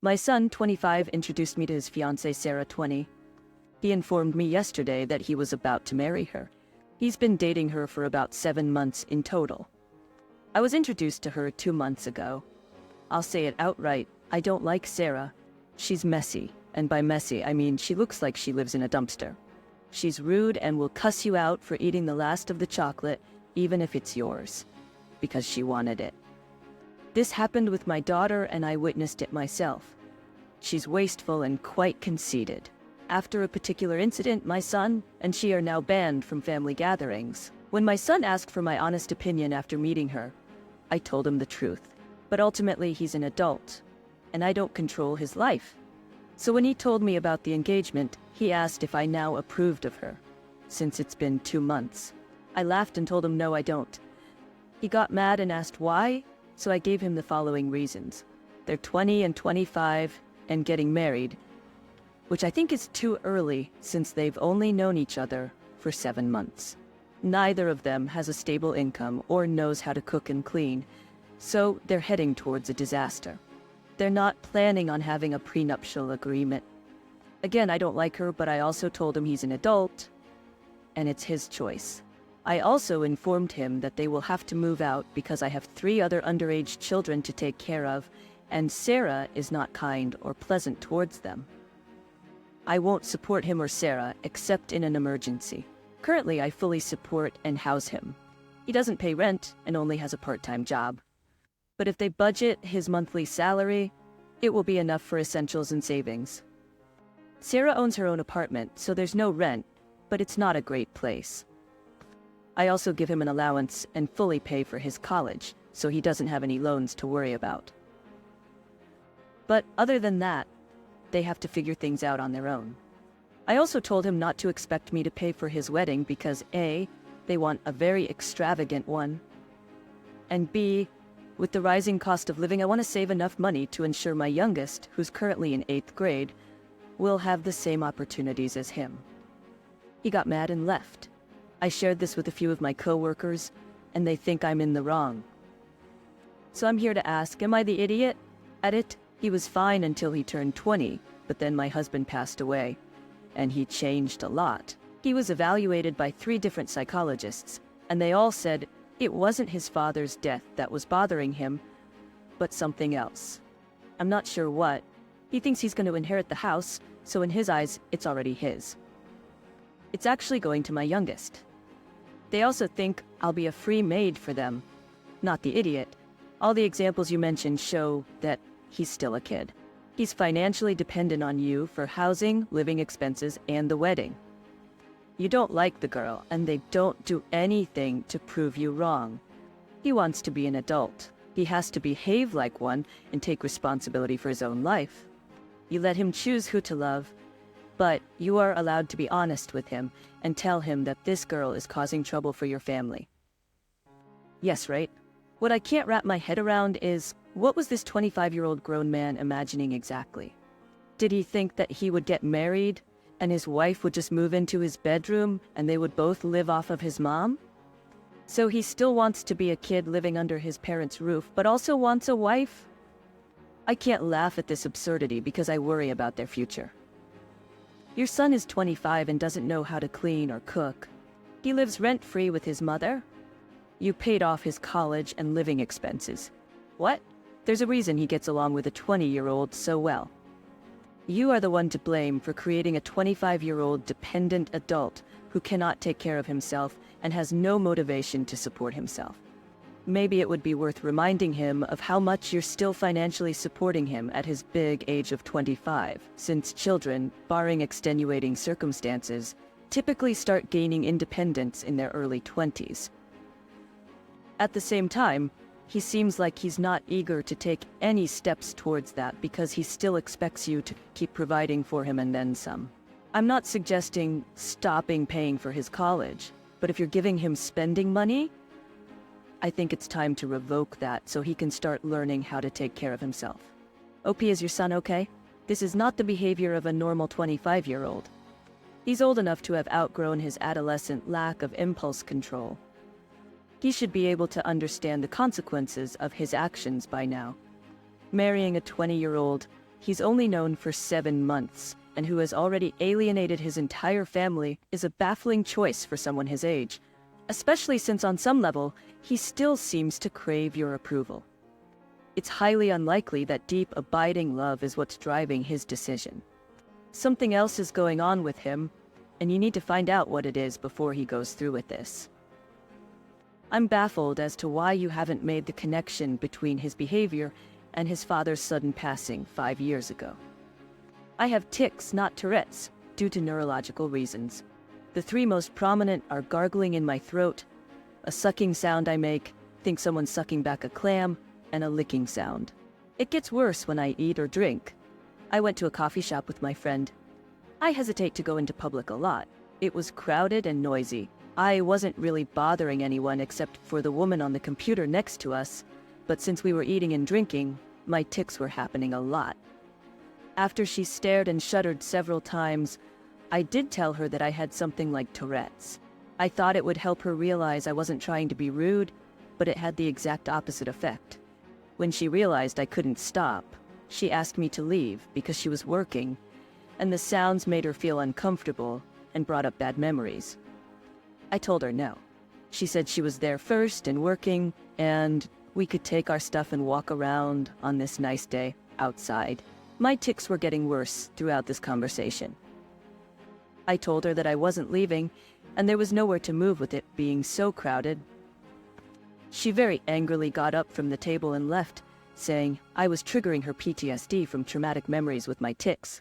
My son, 25, introduced me to his fiancée, Sarah, 20. He informed me yesterday that he was about to marry her. He's been dating her for about 7 months in total. I was introduced to her 2 months ago. I'll say it outright, I don't like Sarah. She's messy, and by messy I mean she looks like she lives in a dumpster. She's rude and will cuss you out for eating the last of the chocolate, even if it's yours, because she wanted it. This happened with my daughter and I witnessed it myself. She's wasteful and quite conceited. After a particular incident, my son and she are now banned from family gatherings. When my son asked for my honest opinion after meeting her, I told him the truth. But ultimately he's an adult, and I don't control his life. So when he told me about the engagement, he asked if I now approved of her, since it's been 2 months. I laughed and told him no, I don't. He got mad and asked why, so I gave him the following reasons. They're 20 and 25 and getting married, which I think is too early since they've only known each other for 7 months. Neither of them has a stable income or knows how to cook and clean, so they're heading towards a disaster. They're not planning on having a prenuptial agreement. Again, I don't like her, but I also told him he's an adult, and it's his choice. I also informed him that they will have to move out because I have 3 other underage children to take care of, and Sarah is not kind or pleasant towards them. I won't support him or Sarah except in an emergency. Currently, I fully support and house him. He doesn't pay rent and only has a part-time job. But if they budget his monthly salary, it will be enough for essentials and savings. Sarah owns her own apartment, so there's no rent, but it's not a great place. I also give him an allowance and fully pay for his college, so he doesn't have any loans to worry about. But other than that, they have to figure things out on their own. I also told him not to expect me to pay for his wedding because A, they want a very extravagant one, and B, with the rising cost of living, I want to save enough money to ensure my youngest, who's currently in 8th grade, will have the same opportunities as him. He got mad and left. I shared this with a few of my co-workers, and they think I'm in the wrong. So I'm here to ask, am I the idiot at it? He was fine until he turned 20, but then my husband passed away, and he changed a lot. He was evaluated by 3 different psychologists, and they all said it wasn't his father's death that was bothering him, but something else. I'm not sure what. He thinks he's going to inherit the house, so in his eyes, it's already his. It's actually going to my youngest. They also think I'll be a free maid for them. Not the idiot. All the examples you mentioned show that he's still a kid. He's financially dependent on you for housing, living expenses, and the wedding. You don't like the girl, and they don't do anything to prove you wrong. He wants to be an adult. He has to behave like one and take responsibility for his own life. You let him choose who to love, but you are allowed to be honest with him and tell him that this girl is causing trouble for your family. Yes, right? What I can't wrap my head around is, what was this 25-year-old grown man imagining exactly? Did he think that he would get married and his wife would just move into his bedroom and they would both live off of his mom? So he still wants to be a kid living under his parents' roof, but also wants a wife? I can't laugh at this absurdity because I worry about their future. Your son is 25 and doesn't know how to clean or cook. He lives rent-free with his mother. You paid off his college and living expenses. What? There's a reason he gets along with a 20-year-old so well. You are the one to blame for creating a 25-year-old dependent adult who cannot take care of himself and has no motivation to support himself. Maybe it would be worth reminding him of how much you're still financially supporting him at his big age of 25, since children, barring extenuating circumstances, typically start gaining independence in their early 20s. At the same time, he seems like he's not eager to take any steps towards that because he still expects you to keep providing for him and then some. I'm not suggesting stopping paying for his college, but if you're giving him spending money, I think it's time to revoke that so he can start learning how to take care of himself. OP, is your son okay? This is not the behavior of a normal 25-year-old. He's old enough to have outgrown his adolescent lack of impulse control. He should be able to understand the consequences of his actions by now. Marrying a 20-year-old he's only known for 7 months, and who has already alienated his entire family is a baffling choice for someone his age, especially since on some level, he still seems to crave your approval. It's highly unlikely that deep, abiding love is what's driving his decision. Something else is going on with him, and you need to find out what it is before he goes through with this. I'm baffled as to why you haven't made the connection between his behavior and his father's sudden passing 5 years ago. I have tics, not Tourette's, due to neurological reasons. The 3 most prominent are gargling in my throat, a sucking sound I make, think someone's sucking back a clam, and a licking sound. It gets worse when I eat or drink. I went to a coffee shop with my friend. I hesitate to go into public a lot. It was crowded and noisy. I wasn't really bothering anyone except for the woman on the computer next to us, but since we were eating and drinking, my tics were happening a lot. After she stared and shuddered several times, I did tell her that I had something like Tourette's. I thought it would help her realize I wasn't trying to be rude, but it had the exact opposite effect. When she realized I couldn't stop, she asked me to leave because she was working, and the sounds made her feel uncomfortable and brought up bad memories. I told her no. She said she was there first and working, and we could take our stuff and walk around on this nice day outside. My tics were getting worse throughout this conversation. I told her that I wasn't leaving, and there was nowhere to move with it being so crowded. She very angrily got up from the table and left, saying I was triggering her PTSD from traumatic memories with my tics.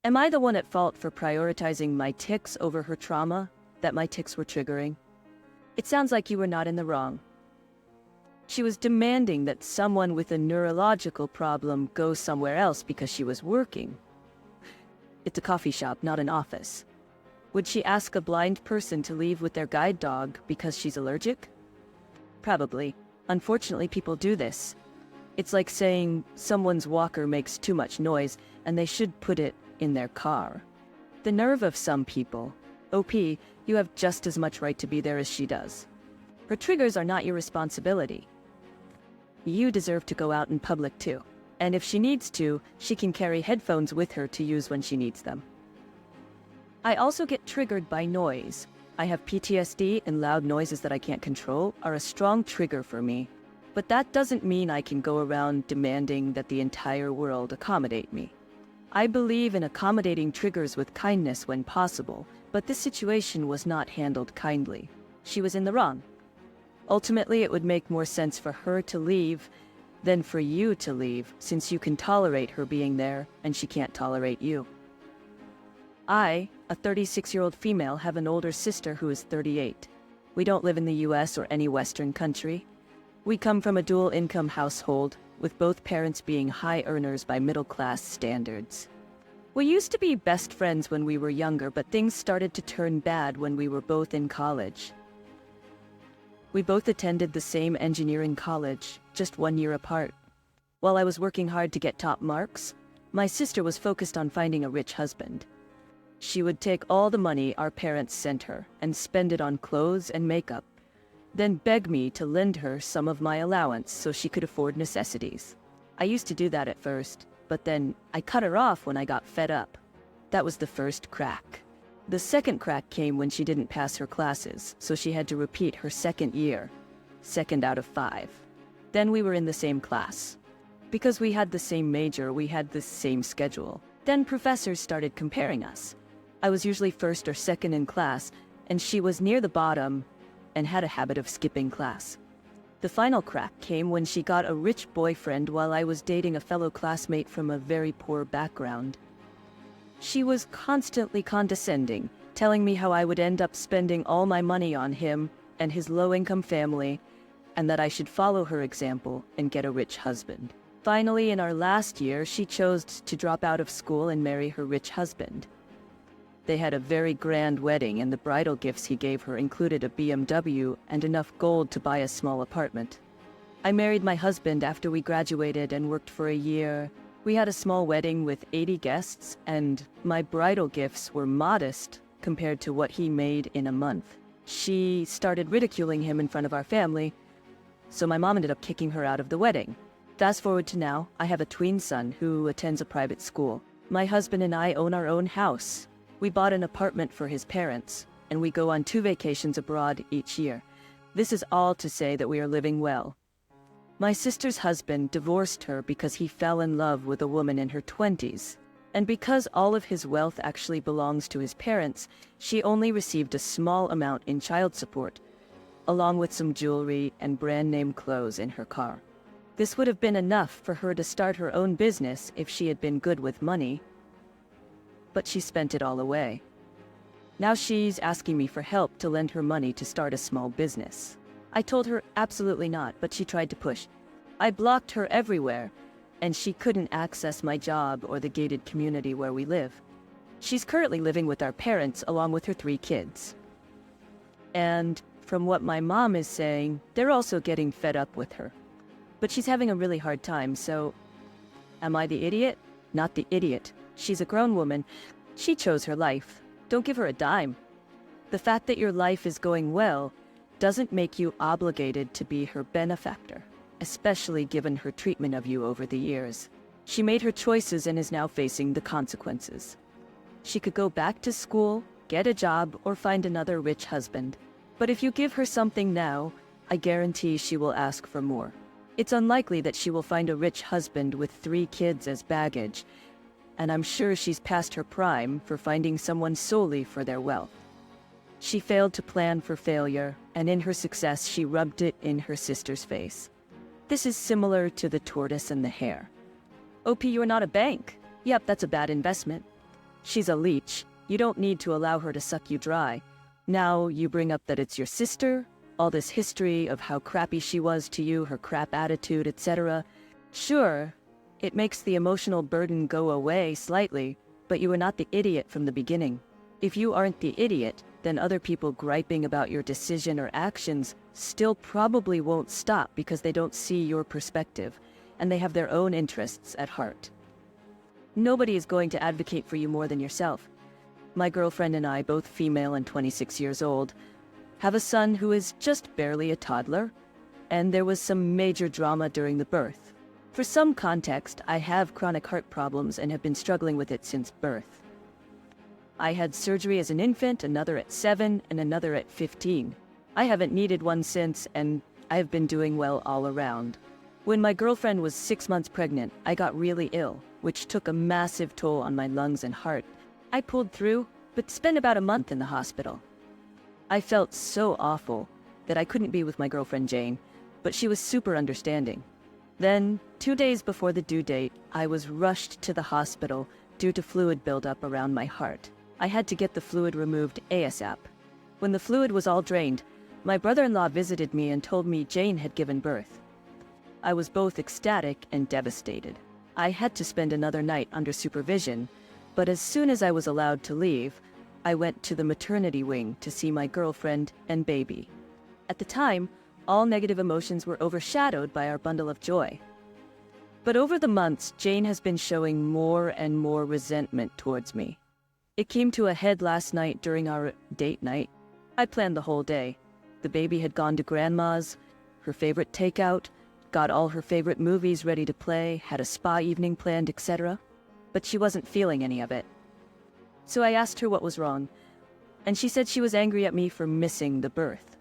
Am I the one at fault for prioritizing my tics over her trauma that my tics were triggering? It sounds like you were not in the wrong. She was demanding that someone with a neurological problem go somewhere else because she was working. It's a coffee shop, not an office. Would she ask a blind person to leave with their guide dog because she's allergic? Probably. Unfortunately, people do this. It's like saying someone's walker makes too much noise and they should put it in their car. The nerve of some people. OP, you have just as much right to be there as she does. Her triggers are not your responsibility. You deserve to go out in public too. And if she needs to, she can carry headphones with her to use when she needs them. I also get triggered by noise. I have PTSD, and loud noises that I can't control are a strong trigger for me. But that doesn't mean I can go around demanding that the entire world accommodate me. I believe in accommodating triggers with kindness when possible, but this situation was not handled kindly. She was in the wrong. Ultimately, it would make more sense for her to leave than for you to leave, since you can tolerate her being there and she can't tolerate you. I, a 36-year-old female, have an older sister who is 38. We don't live in the US or any Western country. We come from a dual-income household, with both parents being high earners by middle-class standards. We used to be best friends when we were younger, but things started to turn bad when we were both in college. We both attended the same engineering college, just 1 year apart. While I was working hard to get top marks, my sister was focused on finding a rich husband. She would take all the money our parents sent her and spend it on clothes and makeup, then beg me to lend her some of my allowance so she could afford necessities. I used to do that at first, but then I cut her off when I got fed up. That was the first crack. The second crack came when she didn't pass her classes, so she had to repeat her second year, 2nd out of 5. Then we were in the same class. Because we had the same major, we had the same schedule. Then professors started comparing us. I was usually 1st or 2nd in class, and she was near the bottom and had a habit of skipping class. The final crack came when she got a rich boyfriend while I was dating a fellow classmate from a very poor background. She was constantly condescending, telling me how I would end up spending all my money on him and his low-income family, and that I should follow her example and get a rich husband. Finally, in our last year, she chose to drop out of school and marry her rich husband. They had a very grand wedding, and the bridal gifts he gave her included a BMW and enough gold to buy a small apartment. I married my husband after we graduated and worked for a year. We had a small wedding with 80 guests, and my bridal gifts were modest compared to what he made in a month. She started ridiculing him in front of our family, so my mom ended up kicking her out of the wedding. Fast forward to now, I have a tween son who attends a private school. My husband and I own our own house. We bought an apartment for his parents, and we go on 2 vacations abroad each year. This is all to say that we are living well. My sister's husband divorced her because he fell in love with a woman in her 20s. And because all of his wealth actually belongs to his parents, she only received a small amount in child support, along with some jewelry and brand-name clothes in her car. This would have been enough for her to start her own business if she had been good with money. But she spent it all away. Now she's asking me for help to lend her money to start a small business. I told her absolutely not, but she tried to push. I blocked her everywhere, and she couldn't access my job or the gated community where we live. She's currently living with our parents along with her 3 kids. And from what my mom is saying, they're also getting fed up with her. But she's having a really hard time, so am I the idiot? Not the idiot. She's a grown woman. She chose her life. Don't give her a dime. The fact that your life is going well doesn't make you obligated to be her benefactor, especially given her treatment of you over the years. She made her choices and is now facing the consequences. She could go back to school, get a job, or find another rich husband. But if you give her something now, I guarantee she will ask for more. It's unlikely that she will find a rich husband with 3 kids as baggage, and I'm sure she's past her prime for finding someone solely for their wealth. She failed to plan for failure, and in her success she rubbed it in her sister's face. This is similar to the tortoise and the hare. OP, you are not a bank. Yep, that's a bad investment. She's a leech. You don't need to allow her to suck you dry. Now you bring up that it's your sister, all this history of how crappy she was to you, her crap attitude, etc. Sure, it makes the emotional burden go away slightly, but you were not the idiot from the beginning. If you aren't the idiot, then other people griping about your decision or actions still probably won't stop because they don't see your perspective, and they have their own interests at heart. Nobody is going to advocate for you more than yourself. My girlfriend and I, both female and 26 years old, have a son who is just barely a toddler, and there was some major drama during the birth. For some context, I have chronic heart problems and have been struggling with it since birth. I had surgery as an infant, another at 7, and another at 15. I haven't needed one since, and I have been doing well all around. When my girlfriend was 6 months pregnant, I got really ill, which took a massive toll on my lungs and heart. I pulled through, but spent about a month in the hospital. I felt so awful that I couldn't be with my girlfriend Jane, but she was super understanding. Then, 2 days before the due date, I was rushed to the hospital due to fluid buildup around my heart. I had to get the fluid removed ASAP. When the fluid was all drained, my brother-in-law visited me and told me Jane had given birth. I was both ecstatic and devastated. I had to spend another night under supervision, but as soon as I was allowed to leave, I went to the maternity wing to see my girlfriend and baby. At the time, all negative emotions were overshadowed by our bundle of joy. But over the months, Jane has been showing more and more resentment towards me. It came to a head last night during our date night. I planned the whole day. The baby had gone to grandma's, her favorite takeout, got all her favorite movies ready to play, had a spa evening planned, etc. But she wasn't feeling any of it. So I asked her what was wrong, and she said she was angry at me for missing the birth.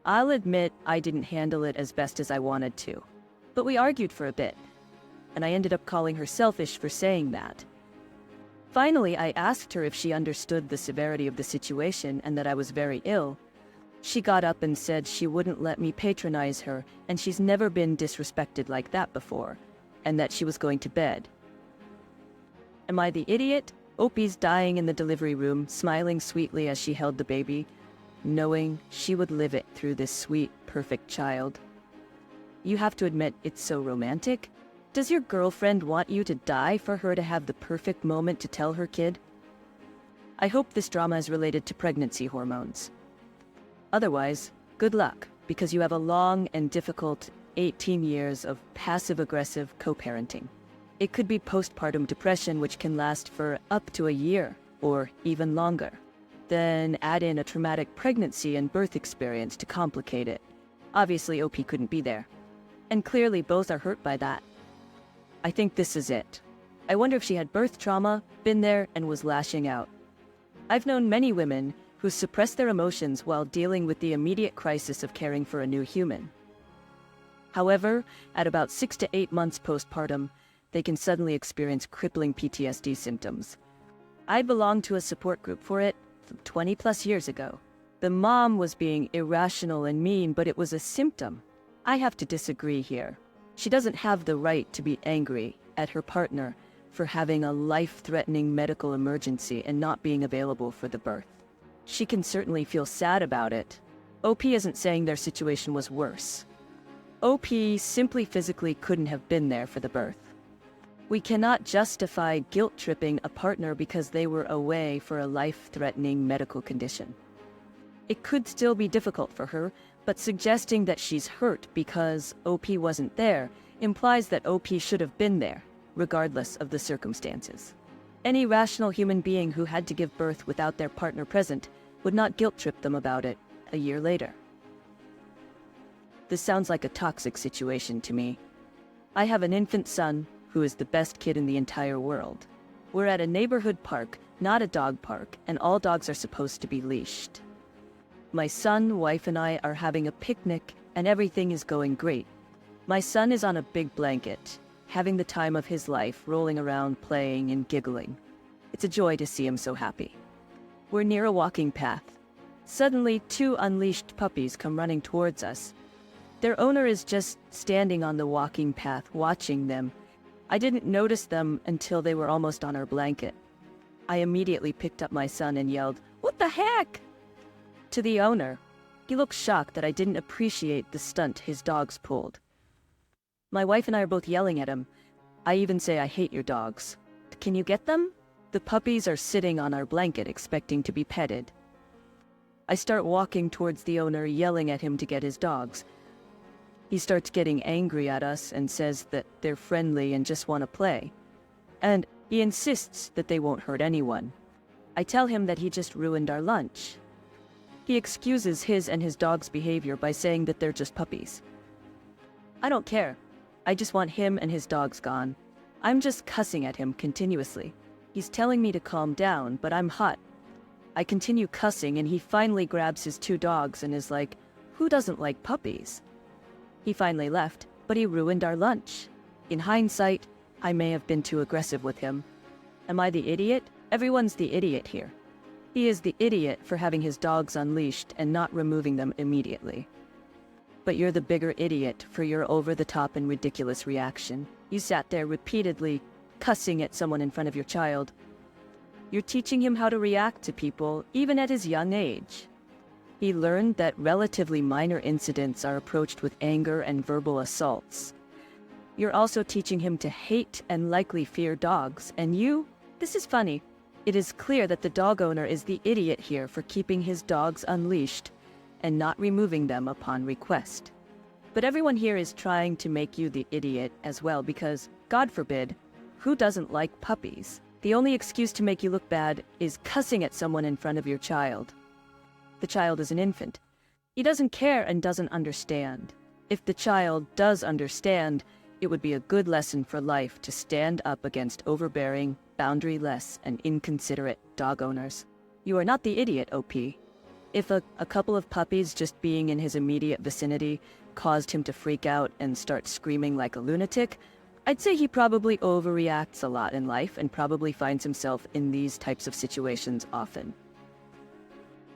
I'll admit I didn't handle it as best as I wanted to, but we argued for a bit, and I ended up calling her selfish for saying that. Finally, I asked her if she understood the severity of the situation and that I was very ill. She got up and said she wouldn't let me patronize her, and she's never been disrespected like that before, and that she was going to bed. Am I the idiot? Opie's dying in the delivery room, smiling sweetly as she held the baby, knowing she would live it through this sweet, perfect child. You have to admit it's so romantic. Does your girlfriend want you to die for her to have the perfect moment to tell her kid? I hope this drama is related to pregnancy hormones. Otherwise, good luck, because you have a long and difficult 18 years of passive-aggressive co-parenting. It could be postpartum depression, which can last for up to a year, or even longer. Then add in a traumatic pregnancy and birth experience to complicate it. Obviously, OP couldn't be there. And clearly both are hurt by that. I think this is it. I wonder if she had birth trauma, been there, and was lashing out. I've known many women who suppress their emotions while dealing with the immediate crisis of caring for a new human. However, at about 6 to 8 months postpartum, they can suddenly experience crippling PTSD symptoms. I belonged to a support group for it 20 plus years ago. The mom was being irrational and mean, but it was a symptom. I have to disagree here. She doesn't have the right to be angry at her partner for having a life-threatening medical emergency and not being available for the birth. She can certainly feel sad about it. OP isn't saying their situation was worse. OP simply physically couldn't have been there for the birth. We cannot justify guilt-tripping a partner because they were away for a life-threatening medical condition. It could still be difficult for her, but suggesting that she's hurt because OP wasn't there implies that OP should have been there, regardless of the circumstances. Any rational human being who had to give birth without their partner present would not guilt-trip them about it a year later. This sounds like a toxic situation to me. I have an infant son who is the best kid in the entire world. We're at a neighborhood park, not a dog park, and all dogs are supposed to be leashed. My son, wife, and I are having a picnic, and everything is going great. My son is on a big blanket, having the time of his life, rolling around, playing, and giggling. It's a joy to see him so happy. We're near a walking path. Suddenly, 2 unleashed puppies come running towards us. Their owner is just standing on the walking path, watching them. I didn't notice them until they were almost on our blanket. I immediately picked up my son and yelled, "What the heck?" to the owner. He looked shocked that I didn't appreciate the stunt his dogs pulled. My wife and I are both yelling at him. I even say, "I hate your dogs. Can you get them?" The puppies are sitting on our blanket expecting to be petted. I start walking towards the owner, yelling at him to get his dogs. He starts getting angry at us and says that they're friendly and just want to play. And he insists that they won't hurt anyone. I tell him that he just ruined our lunch. He excuses his and his dog's behavior by saying that they're just puppies. I don't care. I just want him and his dogs gone. I'm just cussing at him continuously. He's telling me to calm down, but I'm hot. I continue cussing and he finally grabs his 2 dogs and is like, "Who doesn't like puppies?" He finally left, but he ruined our lunch. In hindsight, I may have been too aggressive with him. Am I the idiot? Everyone's the idiot here. He is the idiot for having his dogs unleashed and not removing them immediately. But you're the bigger idiot for your over-the-top and ridiculous reaction. You sat there repeatedly cussing at someone in front of your child. You're teaching him how to react to people, even at his young age. He learned that relatively minor incidents are approached with anger and verbal assaults. You're also teaching him to hate and likely fear dogs, and this is funny. It is clear that the dog owner is the idiot here for keeping his dogs unleashed and not removing them upon request. But everyone here is trying to make you the idiot as well because, God forbid, who doesn't like puppies? The only excuse to make you look bad is cussing at someone in front of your child. The child is an infant. He doesn't care and doesn't understand. If the child does understand, it would be a good lesson for life to stand up against overbearing, boundaryless, and inconsiderate dog owners. You are not the idiot, OP. If a couple of puppies just being in his immediate vicinity caused him to freak out and start screaming like a lunatic, I'd say he probably overreacts a lot in life and probably finds himself in these types of situations often.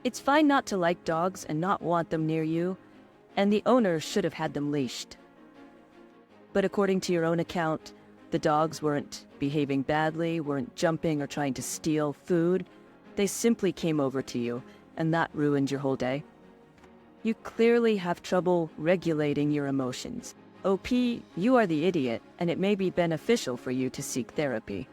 It's fine not to like dogs and not want them near you, and the owner should have had them leashed. But according to your own account, the dogs weren't behaving badly, weren't jumping or trying to steal food. They simply came over to you, and that ruined your whole day. You clearly have trouble regulating your emotions. OP, you are the idiot, and it may be beneficial for you to seek therapy.